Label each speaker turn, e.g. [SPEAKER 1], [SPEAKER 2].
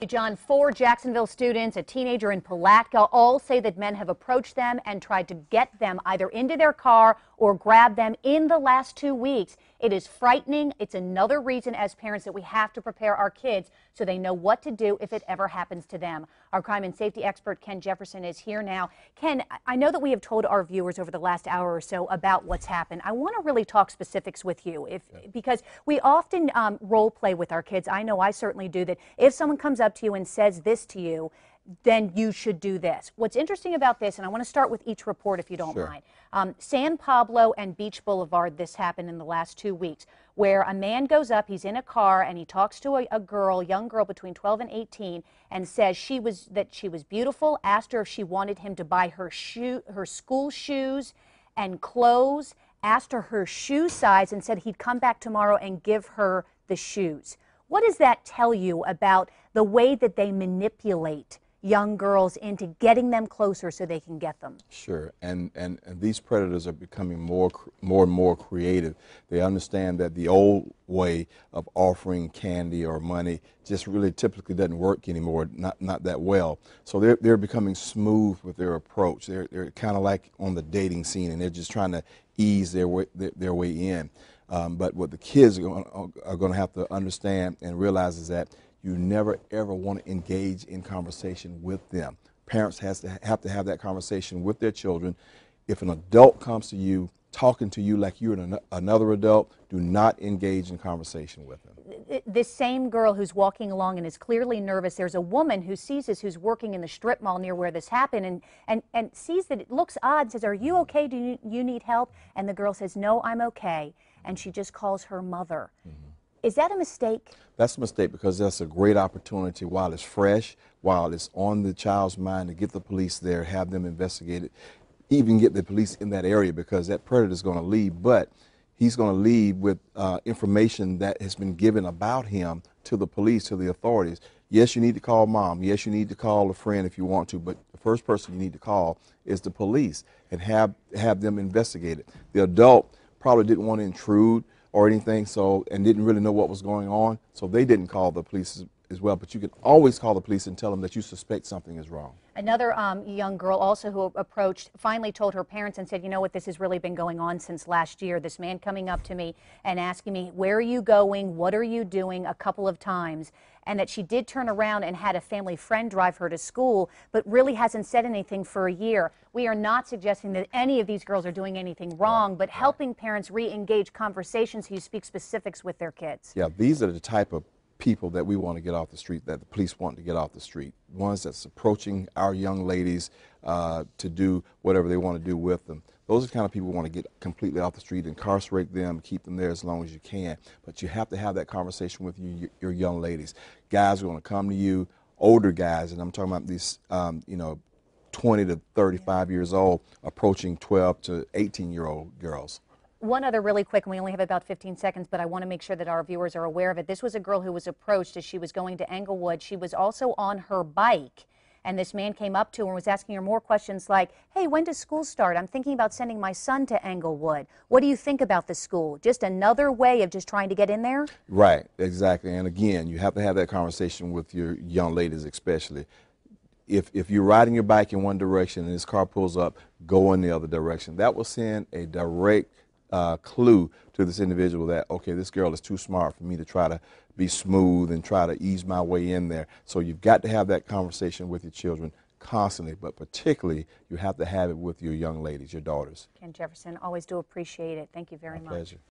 [SPEAKER 1] John, 4 Jacksonville students, a teenager in Palatka, all say that men have approached them and tried to get them either into their car or grab them in the last 2 weeks. It is frightening. It's another reason as parents that we have to prepare our kids so they know what to do if it ever happens to them. Our crime and safety expert, Ken Jefferson, is here now. Ken, I know that we have told our viewers over the last hour or so about what's happened. I want to really talk specifics with you because we often role play with our kids. I know I certainly do that. If someone comes up to you and says this to you, then you should do this. What's interesting about this, and I want to start with each report if you don't mind. San Pablo and Beach Boulevard, this happened in the last 2 weeks, where a man goes up, he's in a car, and he talks to a young girl between 12 and 18, and says she was beautiful, asked her if she wanted him to buy her school shoes and clothes, asked her shoe size, and said he'd come back tomorrow and give her the shoes. What does that tell you about the way that they manipulate young girls into getting them closer so they can get them?
[SPEAKER 2] Sure, and these predators are becoming more and more creative. They understand that the old way of offering candy or money just really typically doesn't work anymore, not that well. So they're becoming smooth with their approach. They're kind of like on the dating scene, and they're just trying to ease their way in. But what the kids are going to have to understand and realize is that you never ever want to engage in conversation with them. Parents have to have that conversation with their children. If an adult comes to you talking to you like you're another adult, do not engage in conversation with them.
[SPEAKER 1] This same girl who's walking along and is clearly nervous, there's a woman who sees this, who's working in the strip mall near where this happened, and sees that it looks odd, says, "Are you okay? Do you need help?" And the girl says, "No, I'm okay." And she just calls her mother. Is that a mistake?
[SPEAKER 2] That's a mistake because that's a great opportunity while it's fresh, while it's on the child's mind to get the police there, have them investigate it, even get the police in that area because that predator is going to leave, but he's going to leave with information that has been given about him to the police, to the authorities. Yes, you need to call mom. Yes, you need to call a friend if you want to, but the first person you need to call is the police and have them investigate it. The adult probably didn't want to intrude or anything, and didn't really know what was going on, so they didn't call the police as well. But you can always call the police and tell them that you suspect something is wrong.
[SPEAKER 1] Another young girl also who approached finally told her parents and said, "You know what, this has really been going on since last year. This man coming up to me and asking me, 'Where are you going? What are you doing?' a couple of times." And that she did turn around and had a family friend drive her to school, but really hasn't said anything for a year. We are not suggesting that any of these girls are doing anything wrong, but helping parents re-engage conversations so you speak specifics with their kids.
[SPEAKER 2] Yeah, these are the type of people that we want to get off the street, that the police want to get off the street. Ones that's approaching our young ladies to do whatever they want to do with them. Those are the kind of people we want to get completely off the street, incarcerate them, keep them there as long as you can. But you have to have that conversation with your young ladies. Guys are going to come to you, older guys, and I'm talking about these, 20 to 35 years old, approaching 12 to 18-year-old girls.
[SPEAKER 1] One other really quick, and we only have about 15 seconds, but I want to make sure that our viewers are aware of it. This was a girl who was approached as she was going to Englewood. She was also on her bike, and this man came up to her and was asking her more questions like, "Hey, when does school start? I'm thinking about sending my son to Englewood. What do you think about the school?" Just another way of just trying to get in there?
[SPEAKER 2] Right, exactly. And again, you have to have that conversation with your young ladies especially. If you're riding your bike in one direction and this car pulls up, go in the other direction. That will send a direct clue to this individual that, okay, this girl is too smart for me to try to be smooth and try to ease my way in there. So you've got to have that conversation with your children constantly, but particularly you have to have it with your young ladies, your daughters.
[SPEAKER 1] Ken Jefferson, always do appreciate it. Thank you very much.
[SPEAKER 2] My pleasure.